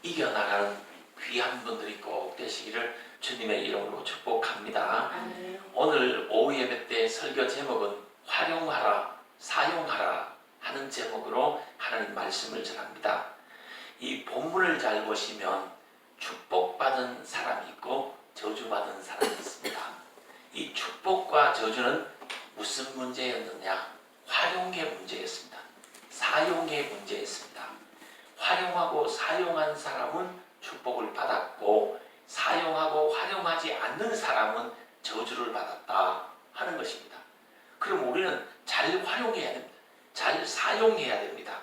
이겨나가는 귀한 분들이 꼭 되시기를 주님의 이름으로 축복합니다. 오늘 오후 예배 때 설교 제목은 활용하라, 사용하라 하는 제목으로 하나님 말씀을 전합니다. 이 본문을 잘 보시면 축복받은 사람이 있고 저주받은 사람이 있습니다. 이 축복과 저주는 무슨 문제였느냐? 활용의 문제였습니다. 사용의 문제였습니다. 활용하고 사용한 사람은 축복을 받았고 사용하고 활용하지 않는 사람은 저주를 받았다 하는 것입니다. 그럼 우리는 잘 활용해야 됩니다. 잘 사용해야 됩니다.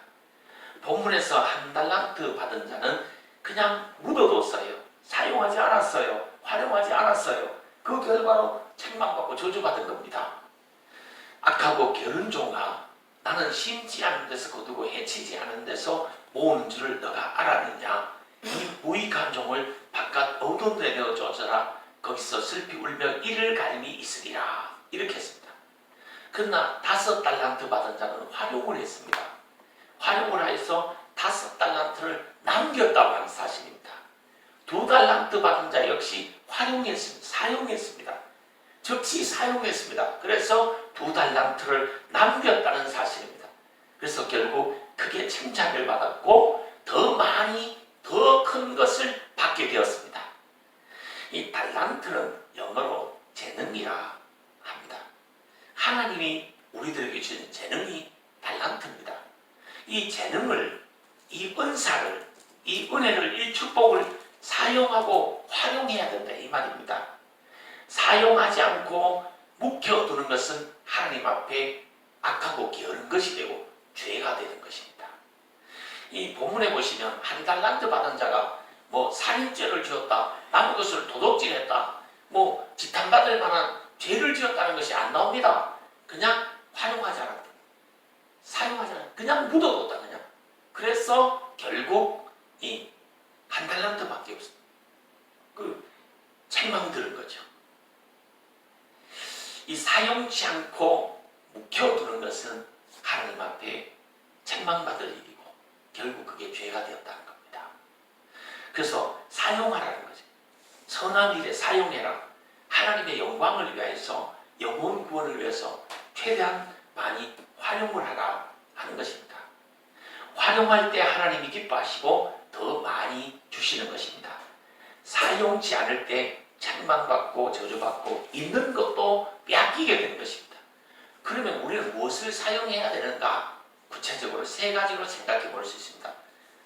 본문에서 한 달란트 받은 자는 그냥 묻어뒀어요. 사용하지 않았어요. 활용하지 않았어요. 그 결과로 책망받고 저주받은 겁니다. 악하고 게으른 종아, 나는 심지 않은 데서 거두고 해치지 않은 데서 모으는 줄을 너가 알았느냐? 이 무익한 종을 바깥 어두운 데 내어주어라. 거기서 슬피 울며 이를 갈미 있으리라. 이렇게 했습니다. 그러나 5달란트 받은 자는 활용을 했습니다. 활용을 해서 5달란트를 남겼다고 하는 사실입니다. 2달란트 받은 자 역시 활용했습니다. 사용했습니다. 즉시 사용했습니다. 그래서 2달란트를 남겼다는 사실입니다. 그래서 결국 크게 칭찬을 받았고 더 많이 더 큰 것을 받게 되었습니다. 이 달란트는 영어로 재능이라 합니다. 하나님이 우리들에게 주신 재능이 달란트입니다. 이 재능을, 이 은사를, 이 은혜를, 이 축복을 사용하고 활용해야 된다 이 말입니다. 사용하지 않고 묵혀두는 것은 하나님 앞에 악하고 게으른 것이 되고 죄가 되는 것입니다. 이 본문에 보시면 한 달란트 받은 자가 살인죄를 지었다, 남의 것을 도둑질했다, 지탄받을 만한 죄를 지었다는 것이 안 나옵니다. 그냥 활용하지 않았다, 사용하지 않았다, 그냥 묻어뒀다. 그냥. 그래서 결국 이 한 달란트밖에 없습니다. 책망 들은 거죠. 이 사용치 않고 묵혀두는 것은 하나님 앞에 책망받을 일이고 결국 그게 죄가 되었다는 겁니다. 그래서 사용하라는 거죠. 선한 일에 사용해라. 하나님의 영광을 위해서, 영혼 구원을 위해서 최대한 많이 활용을 하라 하는 것입니다. 활용할 때 하나님이 기뻐하시고 더 많이 주시는 것입니다. 사용치 않을 때 책망받고 저주받고 있는 것도 빼앗기게 되는 것입니다. 그러면 우리는 무엇을 사용해야 되는가? 구체적으로 3가지로 생각해 볼 수 있습니다.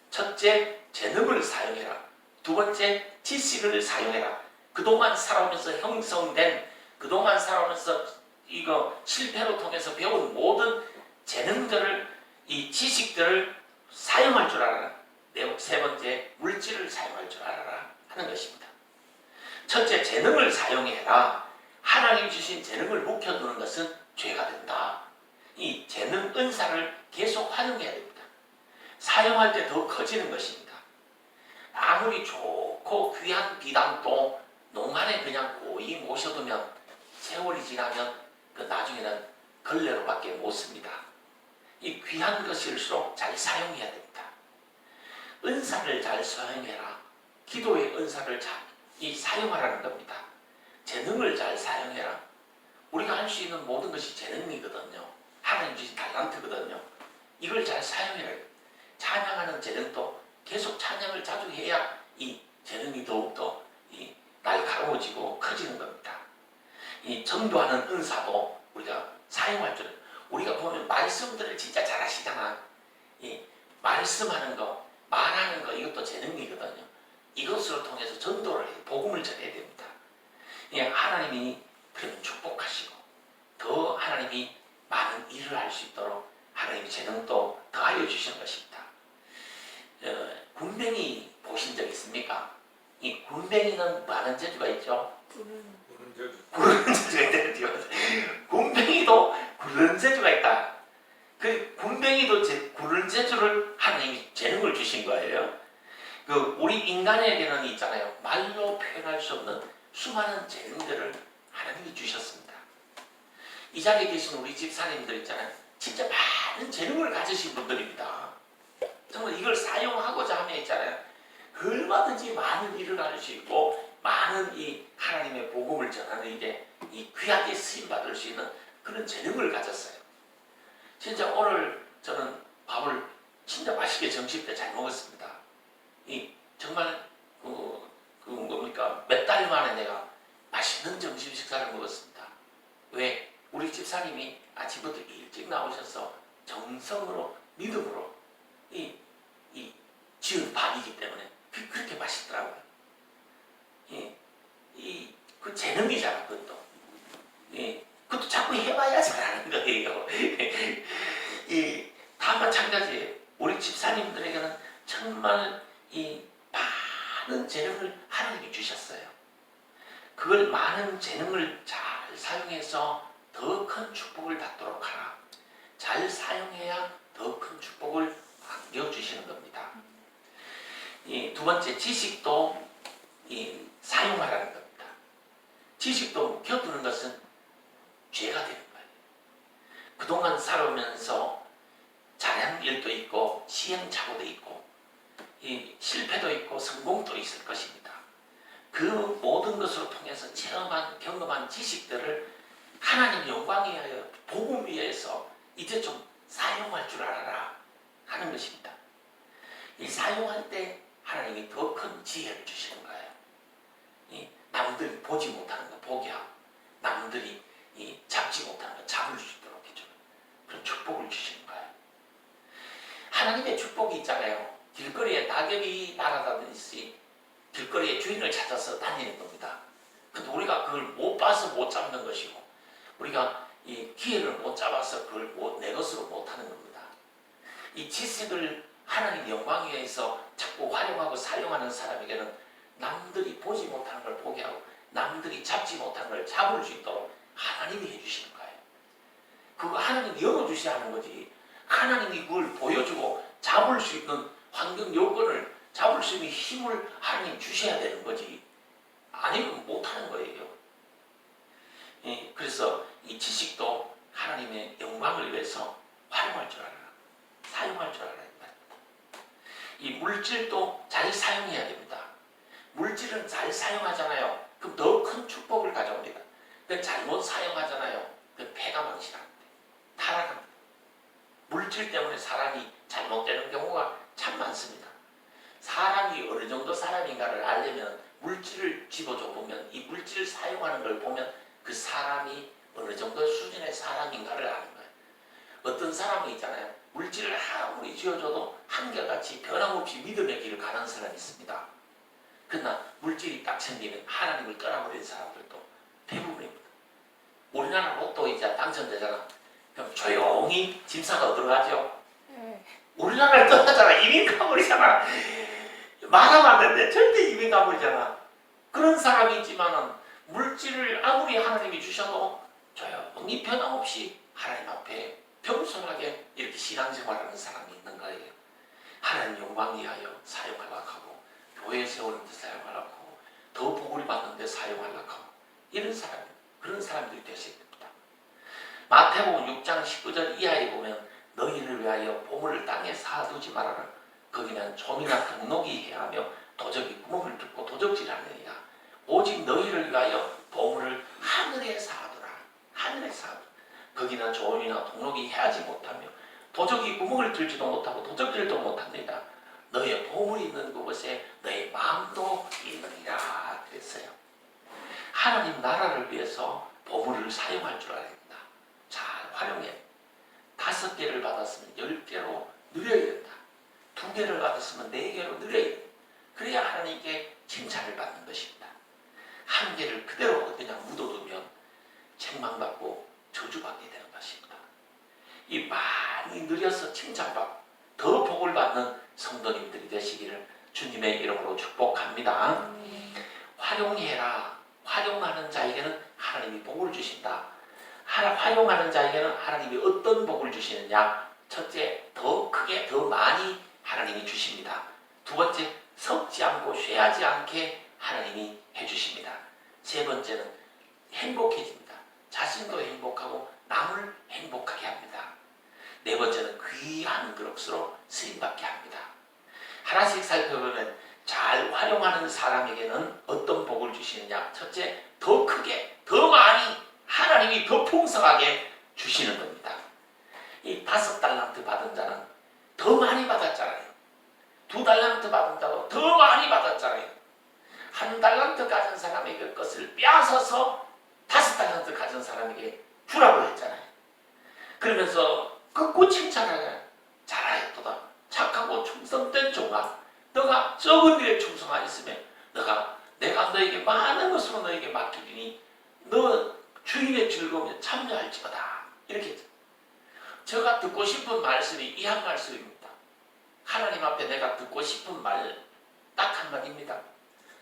첫째, 재능을 사용해라. 2번째, 지식을 사용해라. 그동안 살아오면서 형성된, 그동안 살아오면서 실패로 통해서 배운 모든 재능들을, 이 지식들을 사용할 줄 알아라. 3번째, 물질을 사용할 줄 알아라 하는 것입니다. 첫째, 재능을 사용해라. 하나님 주신 재능을 묵혀두는 것은 죄가 된다. 이 재능, 은사를 계속 활용해야 됩니다. 사용할 때 더 커지는 것입니다. 아무리 좋고 귀한 비단도 농안에 그냥 고이 모셔두면 세월이 지나면 나중에는 걸레로밖에 못 씁니다. 이 귀한 것일수록 잘 사용해야 됩니다. 은사를 잘 사용해라. 기도의 은사를 잘 사용하라는 겁니다. 재능을 잘 사용해라. 우리가 할 수 있는 모든 것이 재능이거든요. 하나님 주신 달란트거든요. 이걸 잘 사용해라. 찬양하는 재능도 계속 찬양을 자주 해야 이 재능이 더욱더 날카로워지고 커지는 겁니다. 이 전도하는 은사도 우리가 사용할 줄, 우리가 보면 말씀들을 진짜 잘 하시잖아. 이 말씀하는 거, 말하는 거, 이것도 재능이거든요. 이것을 통해서 전도를 해서 복음을 전해야 됩니다. 하나님이 그러면 축복하시고 더 하나님이 많은 일을 할 수 있도록 하나님의 재능도 더하여 주시는 것입니다. 군뱅이 보신 적 있습니까? 이 군뱅이는 많은 재주가 있죠. 구르는 재주가 있다. 군뱅이도 구르는 재주가 있다. 그 군뱅이도 구르는 재주를 하나님이 재능을 주신 거예요. 우리 인간에게는 있잖아요. 말로 표현할 수 없는 수많은 재능들을 하나님이 주셨습니다. 이 자리에 계신 우리 집사님들 있잖아요. 진짜 많은 재능을 가지신 분들입니다. 정말 이걸 사용하고자 하면 있잖아요. 얼마든지 많은 일을 할 수 있고 많은 이 하나님의 복음을 전하는 일에 이 귀하게 쓰임 받을 수 있는 그런 재능을 가졌어요. 진짜 오늘 저는 밥을 진짜 맛있게 점심 때 잘 먹었습니다. 이 정말 뭡니까 몇 달 만에 내가 맛있는 점심 식사를 먹었습니다. 왜? 우리 집사님이 아침부터 일찍 나오셔서 정성으로 믿음으로 이 지은 밥이기 때문에 그렇게 맛있더라고요. 그 재능이잖아, 그것도. 그것도 자꾸 해봐야 잘하는 거예요. 다 마찬가지예요. 우리 집사님들에게는 정말 이 많은 재능을 하나님이 주셨어요. 그걸 많은 재능을 잘 사용해서 더 큰 축복을 받도록 하라. 잘 사용해야 더 큰 축복을 안겨주시는 겁니다. 두 번째, 지식도 사용하라는 겁니다. 지식도 묵혀두는 것은 죄가 되는 거예요. 그동안 살아오면서 잘하는 일도 있고 시행착오도 있고 실패도 있고 성공도 있을 것입니다. 그 모든 것을 통해서 경험한 지식들을 하나님 영광 위하여 복음 위해서 이제 좀 사용할 줄 알아라 하는 것입니다. 이 사용할 때 하나님이 더 큰 지혜를 주시는 거예요. 남들이 보지 못하는 거 보게 하고 남들이 잡지 못하는 거 잡을 수 있도록 해주는 그런 축복을 주시는 거예요. 하나님의 축복이 있잖아요. 길거리에 낙엽이 날아다니듯이 길거리에 주인을 찾아서 다니는 겁니다. 근데 우리가 그걸 못 봐서 못 잡는 것이고 우리가 이 기회를 못 잡아서 그걸 내 것으로 못 하는 겁니다. 이 지식을 하나님 영광 위해서 자꾸 활용하고 사용하는 사람에게는 남들이 보지 못하는 걸 보게 하고 남들이 잡지 못하는 걸 잡을 수 있도록 하나님이 해주시는 거예요. 그거 하나님이 열어주셔야 하는 거지. 하나님이 그걸 보여주고 잡을 수 있는 환경 요건을 잡을 수 있는 힘을 하나님 주셔야 되는 거지. 아니면 못하는 거예요. 그래서 이 지식도 하나님의 영광을 위해서 활용할 줄 알아라. 사용할 줄 알아야 됩니다. 이 물질도 잘 사용해야 됩니다. 물질은 잘 사용하잖아요. 그럼 더 큰 축복을 가져옵니다. 잘못 사용하잖아요. 폐가 망신합니다. 타락합니다. 물질 때문에 사람이 잘못되는 경우가 참 많습니다. 사람이 어느 정도 사람인가를 알려면 물질을 집어줘 보면 이 물질을 사용하는 걸 보면 그 사람이 어느 정도 수준의 사람인가를 아는 거예요. 어떤 사람이 있잖아요. 물질을 아무리 쥐어줘도 한결같이 변함없이 믿음의 길을 가는 사람이 있습니다. 그러나 물질이 딱 생기면 하나님을 떠나버린 사람들도 대부분입니다. 우리나라 로또 이제 당첨되잖아. 그럼 조용히 짐싸가 어디로 가죠? 우리나라를 떠나잖아. 이민 가버리잖아. 말하면 안 되는데 절대 이민 가버리잖아. 그런 사람이 있지만은 물질을 아무리 하나님이 주셔도 조용히 변함없이 하나님 앞에 겸손하게 이렇게 신앙생활하는 사람이 있는 거예요. 하나님 영광 위하여 사용하려고 하고 교회 세우는 데 사용하려고 하고 더 복을 받는 데 사용하려고 하고 이런 사람, 그런 사람들이 되셔야 됩니다. 마태복음 6장 19절 이하에 보면 너희를 위하여 보물을 땅에 쌓아두지 말아라. 거기는 좀이나 등록이 해하며 도적이 구멍을 뚫고 도적질하느니라. 오직 너희를 위하여 보물을 하늘에 쌓아두라. 하늘에 쌓아두라. 거기는 조음이나 동록이 해하지 못하며 도적이 구멍을 뚫지도 못하고 도적질도 못합니다. 너의 보물이 있는 그곳에 너의 마음도 있느니라 그랬어요. 하나님 나라를 위해서 보물을 사용할 줄 알아야 됩니다. 잘 활용해. 5개를 받았으면 10개로 늘려야 된다. 2개를 받았으면 4개로 늘려야 된다. 그래야 하나님께 칭찬을 받는 것입니다. 1개를 그대로 그냥 묻어두면 책망받고 저주받게 되는 것입니다. 이 많이 늘려서 칭찬받고 더 복을 받는 성도님들이 되시기를 주님의 이름으로 축복합니다. 활용해라. 활용하는 자에게는 하나님이 복을 주신다. 활용하는 자에게는 하나님이 어떤 복을 주시느냐. 첫째, 더 크게 더 많이 하나님이 주십니다. 두 번째, 섞지 않고 쇠하지 않게 하나님이 해주십니다. 세 번째는 행복해집니다. 자신도 행복하고 남을 행복하게 합니다. 네 번째는 귀한 그릇으로 쓰임받게 합니다. 하나씩 살펴보면 잘 잘 활용하는 사람에게는 어떤 복을 주시느냐? 첫째, 더 크게, 더 많이, 하나님이 더 풍성하게 주시는 겁니다. 이 5달란트 받은 자는 더 많이 받았잖아요. 2달란트 받은 자도 더 많이 받았잖아요. 1달란트 가진 사람에게 것을 빼앗아서 5달란트 가진 사람에게 주라고 했잖아요. 그러면서 그 칭찬하잖아요. 잘하였도다. 착하고 충성된 종아, 너가 적은 일에 충성하였으면 내가 너에게 많은 것으로 너에게 맡기리니 너 주인의 즐거움에 참여할지어다. 이렇게 했죠. 제가 듣고 싶은 말씀이 이 한 말씀입니다. 하나님 앞에 내가 듣고 싶은 말 딱 한마디입니다.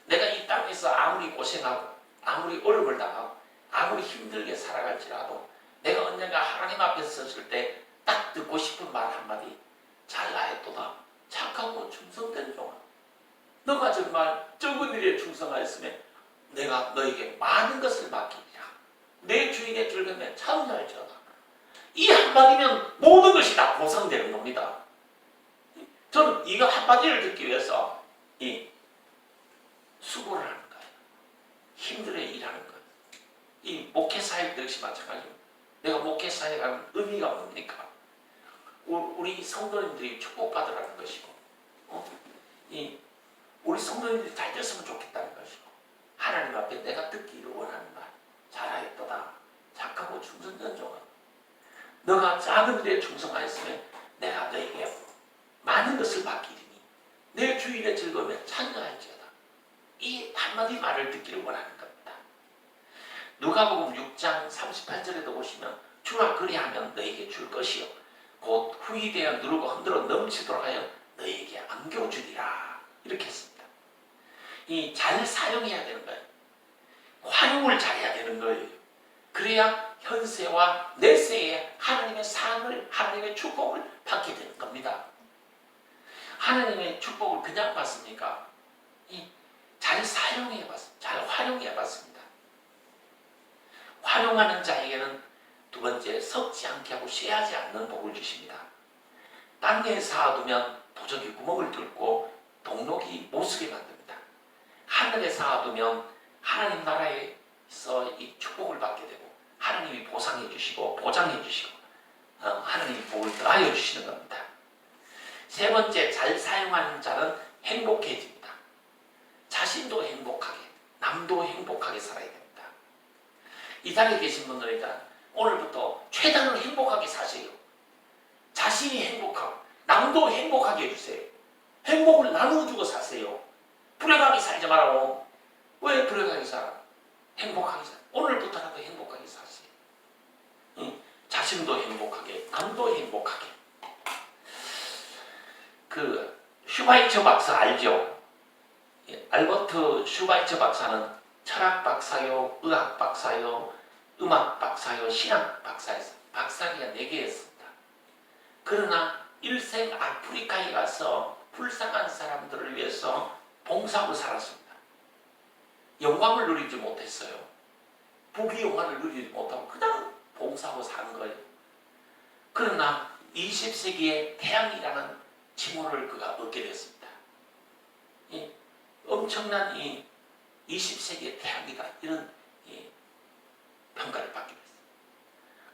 내가 이 땅에서 아무리 고생하고 아무리 어려움을 당하고 아무리 힘들게 살아갈지라도 내가 언젠가 하나님 앞에 섰을 때 딱 듣고 싶은 말 한마디, 잘하였도다. 착하고 충성된 종아, 너가 정말 적은 일에 충성하였으면 내가 너에게 많은 것을 맡기리라. 내 주인의 즐거움에 참여할지어다. 이 한마디면 모든 것이 다 보상되는 겁니다. 저는 이거 한마디를 듣기 위해서 수고를 하는 거예요. 힘들어 일하는 거예요. 이 목회사역 역시 마찬가지입니다. 내가 목회사역하는 의미가 뭡니까? 우리 성도님들이 축복받으라는 것이고, 우리 성도님들이 잘 됐으면 좋겠다는 것이고, 하나님 앞에 내가 듣기를 원하는 말, 잘하였도다. 착하고 충성된 종아, 너가 작은 일에 충성하였으면 내가 너에게 많은 것을 맡기리니 내 주인의 즐거움에 참여할지어다. 이 한마디 말을 듣기를 원하는 겁니다. 누가복음 6장 38절에도 보시면 주라 그리하면 너에게 줄 것이요 곧 후이되어 누르고 흔들어 넘치도록 하여 너에게 안겨주리라. 이렇게 했습니다. 이 잘 사용해야 되는 거예요. 활용을 잘해야 되는 거예요. 그래야 현세와 내세에 하나님의 상을, 하나님의 축복을 받게 되는 겁니다. 하나님의 축복을 그냥 받습니까? 잘 사용해 봤습니다. 잘 활용해 봤습니다. 활용하는 자에게는 두 번째, 썩지 않게 하고 쇠하지 않는 복을 주십니다. 땅에 쌓아두면 도적이 구멍을 뚫고 동록이 못쓰게 만듭니다. 하늘에 쌓아두면 하나님 나라에서 이 축복을 받게 되고 하나님이 보상해 주시고 보장해 주시고 하나님이 복을 더하여 주시는 겁니다. 세 번째, 잘 사용하는 자는 행복해집니다. 자신도 행복하게, 남도 행복하게 살아야 됩니다. 이 자리에 계신 분들은 오늘부터 최대한 행복하게 사세요. 자신이 행복하고 남도 행복하게 해주세요. 행복을 나누어주고 사세요. 불행하게 살지 말라고. 왜 불행하게 살아? 행복하게 살아. 오늘부터라도 행복하게 사세요. 자신도 행복하게, 남도 행복하게. 슈바이처 박사 알죠? 알버트 슈바이처 박사는 철학 박사요, 의학 박사요, 음악 박사요, 신학 박사였어요. 박사기가 4개였습니다. 그러나 일생 아프리카에 가서 불쌍한 사람들을 위해서 봉사하고 살았습니다. 영광을 누리지 못했어요. 부귀 영화를 누리지 못하고 그냥 봉사하고 사는 거예요. 그러나 20세기에 태양이라는 칭호를 그가 얻게 됐습니다. 엄청난 20세기의 태양이다, 이런 평가를 받게 됐어요.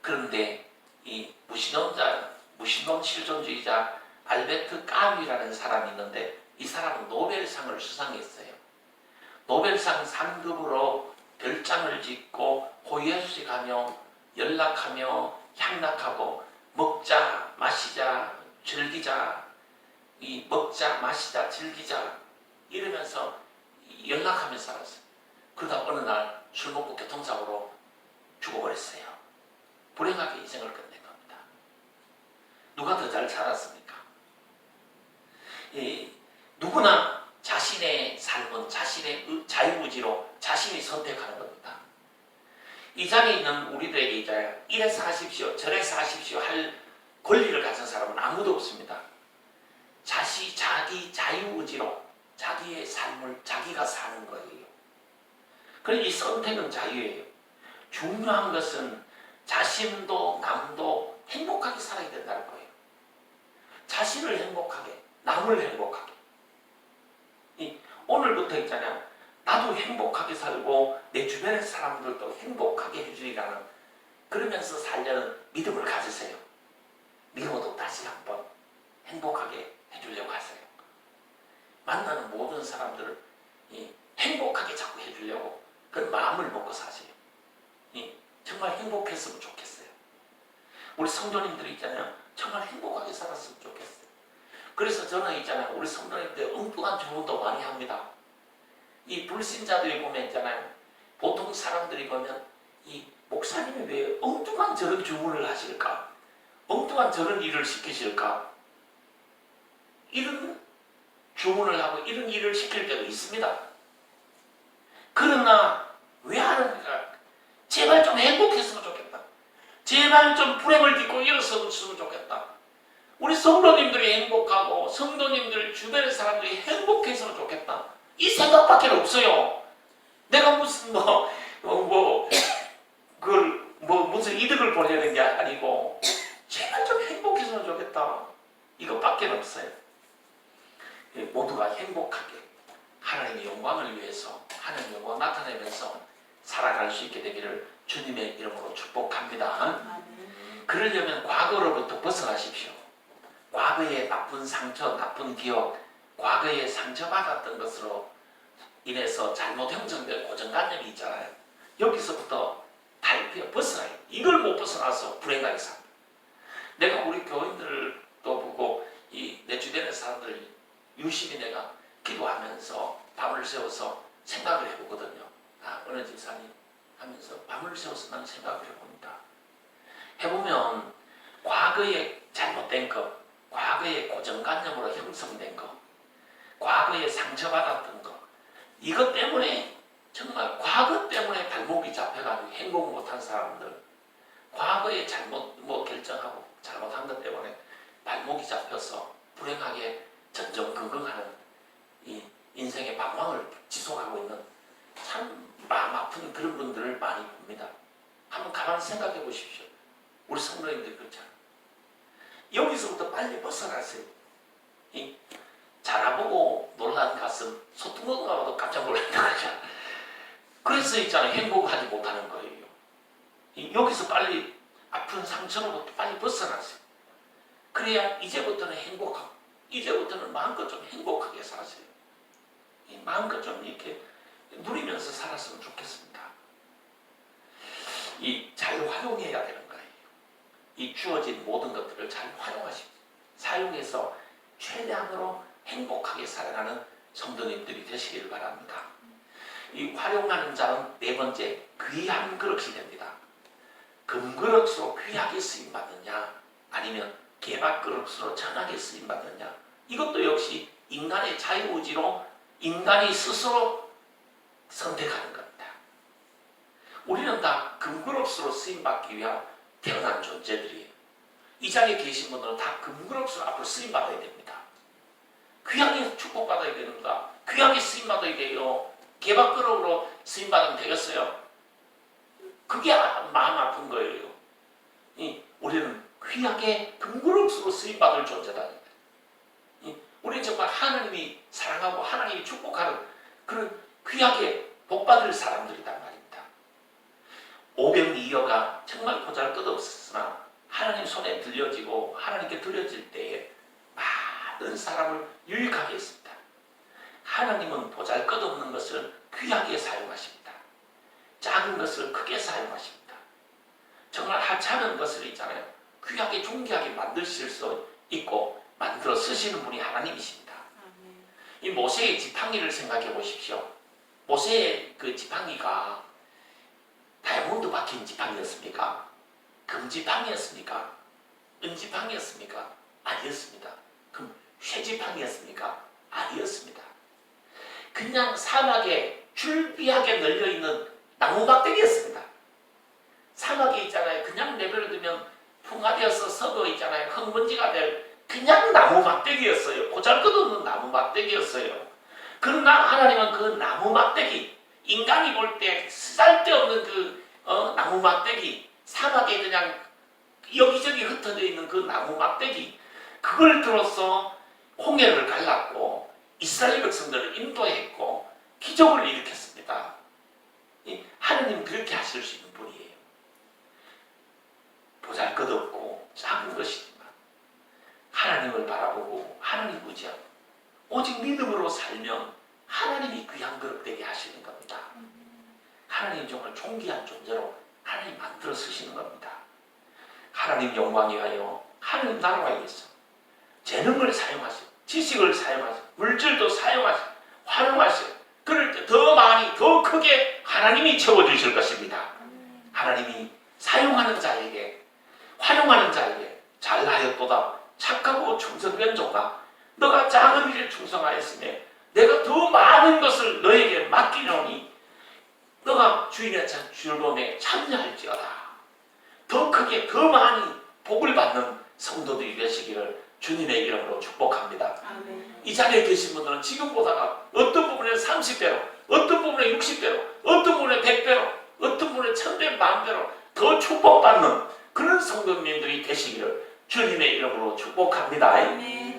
그런데 이 무신론 실존주의자 알베르트 까뮈라는 사람이 있는데 이 사람은 노벨상을 수상했어요. 노벨상 상급으로 별장을 짓고 호의호식하며 연락하며 향락하고 먹자 마시자 즐기자, 먹자 마시자 즐기자 이러면서 연락하면서 살았어요. 그러다 어느 날 술 먹고 교통사고로 죽어버렸어요. 불행하게 인생을 끝낸 겁니다. 누가 더 잘 살았습니까? 누구나 자신의 삶은 자신의 자유의지로 자신이 선택하는 겁니다. 이 자리에 있는 우리들에게 이제 이래 사십시오, 저래 사십시오 할 권리를 가진 사람은 아무도 없습니다. 자기 자유의지로 자기의 삶을 자기가 사는 거예요. 그러니 이 선택은 자유예요. 중요한 것은 자신도 남도 행복하게 살아야 된다는 거예요. 자신을 행복하게, 남을 행복하게. 오늘부터 있잖아요. 나도 행복하게 살고 내 주변의 사람들도 행복하게 해주리라는 그러면서 살려는 믿음을 가지세요. 믿음으로 다시 한번 행복하게 해주려고 하세요. 만나는 모든 사람들을 행복하게 자꾸 해주려고 그런 마음을 먹고 사세요. 정말 행복했으면 좋겠어요. 우리 성도님들이 있잖아요. 정말 행복하게 살았으면 좋겠어요. 그래서 저는 있잖아요. 우리 성도님들 엉뚱한 주문도 많이 합니다. 이 불신자들이 보면 있잖아요. 보통 사람들이 보면 이 목사님이 왜 엉뚱한 저런 주문을 하실까? 엉뚱한 저런 일을 시키실까? 이런 주문을 하고 이런 일을 시킬 때도 있습니다. 그러나 왜 하는가? 제발 좀 행복했으면 좋겠다. 제발 좀 불행을 딛고 일었으면 좋겠다. 우리 성도님들이 행복하고 성도님들 주변의 사람들이 행복했으면 좋겠다. 이 생각밖에 없어요. 내가 무슨 무슨 이득을 보려는 게 아니고 제발 좀 행복했으면 좋겠다. 이것밖에 없어요. 모두가 행복하게 하나님의 영광을 위해서 하나님의 영광을 나타내면서 살아갈 수 있게 되기를 주님의 이름으로 축복합니다. 그러려면 과거로부터 벗어나십시오. 과거의 나쁜 상처, 나쁜 기억, 과거에 상처받았던 것으로 인해서 잘못 형성된 고정관념이 있잖아요. 여기서부터 탈피해 벗어나요. 이걸 못 벗어나서 불행하게 삽니다. 내가 우리 교인들도 보고 내 주변의 사람들 유심히 내가 기도하면서 밤을 새워서 생각을 해보거든요. 어느 집사님 하면서 밤을 새워서 나는 생각을 해봅니다. 해보면 과거에 잘못된 것, 과거에 고정관념으로 형성된 것, 과거에 상처받았던 것, 이것 때문에 정말 과거 때문에 발목이 잡혀가지고 행복 못한 사람들, 과거에 잘못 결정하고 잘못한 것 때문에 발목이 잡혀서 불행하게 전전긍긍하는 이 인생의 방황을 지속하고 있는 참 마음 아픈 그런 분들을 많이 봅니다. 한번 가만히 생각해 보십시오. 우리 성도님들 그렇잖아요. 여기서부터 빨리 벗어나세요. 자라보고 놀란 가슴, 소뚜껑 가봐도 깜짝 놀란다 그러잖아요. 그래서 있잖아요. 행복하지 못하는 거예요. 여기서 빨리 아픈 상처로부터 빨리 벗어나세요. 그래야 이제부터는 행복하고 이제부터는 마음껏 좀 행복하게 사세요. 마음껏 좀 이렇게 누리면서 살았으면 좋겠습니다. 잘 활용해야 되는 거예요. 이 주어진 모든 것들을 잘 활용하십시오. 사용해서 최대한으로 행복하게 살아가는 성도님들이 되시길 바랍니다. 이 활용하는 자는 네 번째, 귀한 그릇이 됩니다. 금그릇으로 귀하게 쓰임받느냐 아니면 개박그릇으로 천하게 쓰임받느냐, 이것도 역시 인간의 자유의지로 인간이 스스로 선택하는 겁니다. 우리는 다 금그릇으로 쓰임받기 위한 태어난 존재들이에요. 이 자리에 계신 분들은 다 금그릇으로 앞으로 쓰임받아야 됩니다. 귀하게 축복받아야 됩니다. 귀하게 쓰임받아야 돼요. 개박그릇으로 쓰임받으면 되겠어요? 그게 마음 아픈 거예요. 우리는 귀하게 금그릇으로 쓰임받을 존재다. 우리는 정말 하나님이 사랑하고 하나님이 축복하는 그런 귀하게 복받을 사람들이란 말입니다. 오병이어가 정말 보잘것없었으나 하나님 손에 들려지고 하나님께 드려질 때에 많은 사람을 유익하게 했습니다. 하나님은 보잘것없는 것을 귀하게 사용하십니다. 작은 것을 크게 사용하십니다. 정말 하찮은 것을 있잖아요. 귀하게 존귀하게 만드실 수 있고 만들어 쓰시는 분이 하나님이십니다. 이 모세의 지팡이를 생각해 보십시오. 모세의 그 지팡이가 다이아몬드 박힌 지팡이였습니까? 금지팡이였습니까? 은지팡이였습니까? 아니었습니다. 그럼 쇠지팡이였습니까? 아니었습니다. 그냥 사막에 줄비하게 널려있는 나무막대기였습니다. 사막에 있잖아요. 그냥 내버려두면 풍화되어서 썩어 있잖아요. 흙먼지가 될 그냥 나무막대기였어요. 보잘것없는 나무막대기였어요. 그러나 하나님은 그 나무막대기, 인간이 볼 때 쓸데없는 그 나무막대기, 사막에 그냥 여기저기 흩어져 있는 그 나무막대기, 그걸 들어서 홍해를 갈랐고 이스라엘 백성들을 인도했고 기적을 일으켰습니다. 하느님 그렇게 하실 수 있는 분이에요. 보잘것없고 작은 것이지만 하나님을 바라보고 하나님 의지하고 오직 믿음으로 살면 하나님이 귀한 그릇 되게 하시는 겁니다. 하나님 정말 존귀한 존재로 하나님 만들어 쓰시는 겁니다. 하나님 영광이 하여 하나님 나라가 위해서 재능을 사용하시고 지식을 사용하시고 물질도 사용하시고 활용하시고 그럴 때 더 많이 더 크게 하나님이 채워주실 것입니다. 하나님이 사용하는 자에게 활용하는 자에게 잘하였도다 착하고 충성된 종아 너가 작은 일에 충성하였으며 내가 더 많은 것을 너에게 맡기노니 너가 주인의 즐거움에 참여할지어다. 더 크게 더 많이 복을 받는 성도들이 되시기를 주님의 이름으로 축복합니다. 아멘. 이 자리에 계신 분들은 지금보다가 어떤 부분에 30배로 어떤 부분에 60배로 어떤 부분에 100배로 어떤 부분에 1000배 만배로 더 축복받는 그런 성도님들이 되시기를 주님의 이름으로 축복합니다. 아멘.